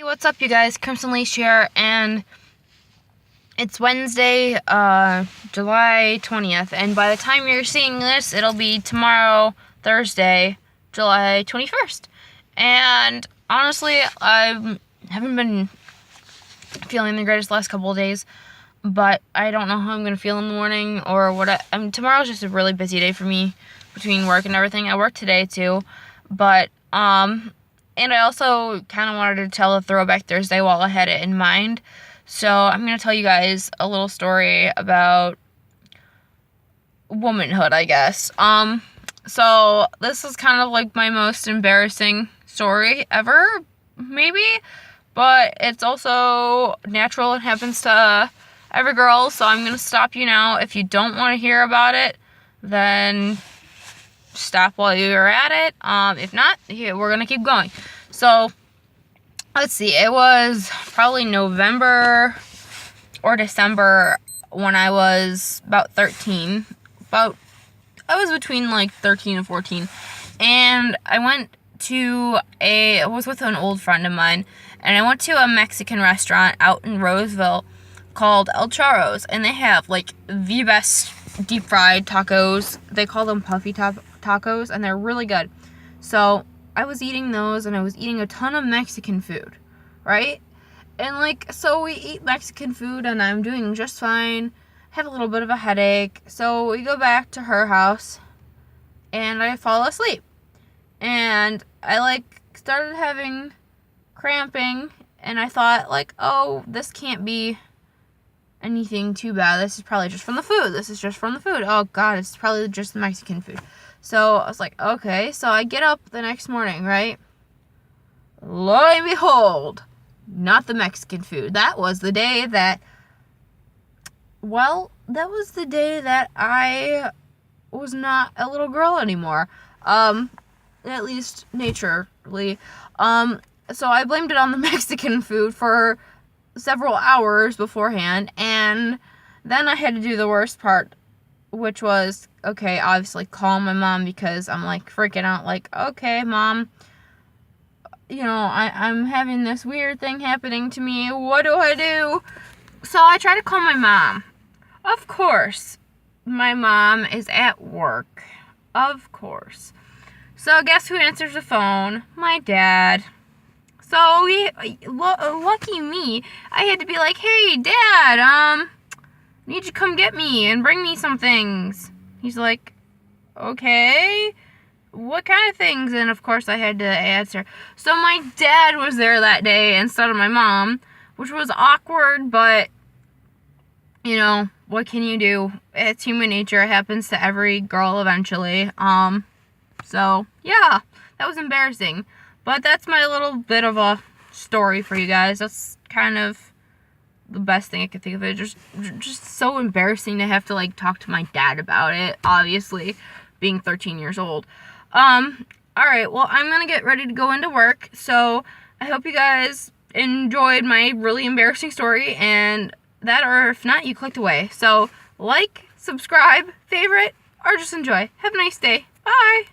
Hey, what's up, you guys? Crimson Leash here, and it's Wednesday, July 20th, and by the time you're seeing this, it'll be tomorrow, Thursday, July 21st. And honestly, I haven't been feeling the greatest the last couple of days, but I don't know how I'm going to feel in the morning or what. Tomorrow's just a really busy day for me between work and everything. I work today, too, but, and I also kind of wanted to tell a Throwback Thursday while I had it in mind. So I'm going to tell you guys a little story about womanhood, I guess. So this is kind of like my most embarrassing story ever, maybe. But it's also natural. It happens to every girl. So I'm going to stop you now. If you don't want to hear about it, then stop while you're at it. If not, we're going to keep going. So, let's see. It was probably November or December when I was about 13. I was between like 13 and 14. And I was with an old friend of mine. And I went to a Mexican restaurant out in Roseville called El Charro's. And they have like the best deep fried tacos. They call them puffy tacos, and they're really good. So I was eating those, and I was eating a ton of Mexican food, right? And so we eat Mexican food, and I'm doing just fine. Have a little bit of a headache, so we go back to her house, and I fall asleep. And I started having cramping, and I thought oh, this can't be anything too bad. This is probably just from the food. Oh God, it's probably just the Mexican food. So I was like, okay. So I get up the next morning, right? Lo and behold, not the Mexican food. That was the day that I was not a little girl anymore. At least naturally. So I blamed it on the Mexican food for several hours beforehand, and then I had to do the worst part, which was, okay, obviously call my mom, because I'm freaking out, okay, Mom, I'm having this weird thing happening to me. What do I do? So I try to call my mom. Of course, my mom is at work. Of course. So guess who answers the phone? My dad. So lucky me, I had to be like, hey, Dad, need you to come get me and bring me some things. He's like, okay, what kind of things? And of course I had to answer. So my dad was there that day instead of my mom, which was awkward, but, what can you do? It's human nature. It happens to every girl eventually. So, yeah, that was embarrassing. But that's my little bit of a story for you guys. That's kind of the best thing I could think of. It just so embarrassing to have to talk to my dad about it, obviously, being 13 years old. Alright, well, I'm gonna get ready to go into work, so I hope you guys enjoyed my really embarrassing story, and that, or if not, you clicked away. So, subscribe, favorite, or just enjoy. Have a nice day. Bye!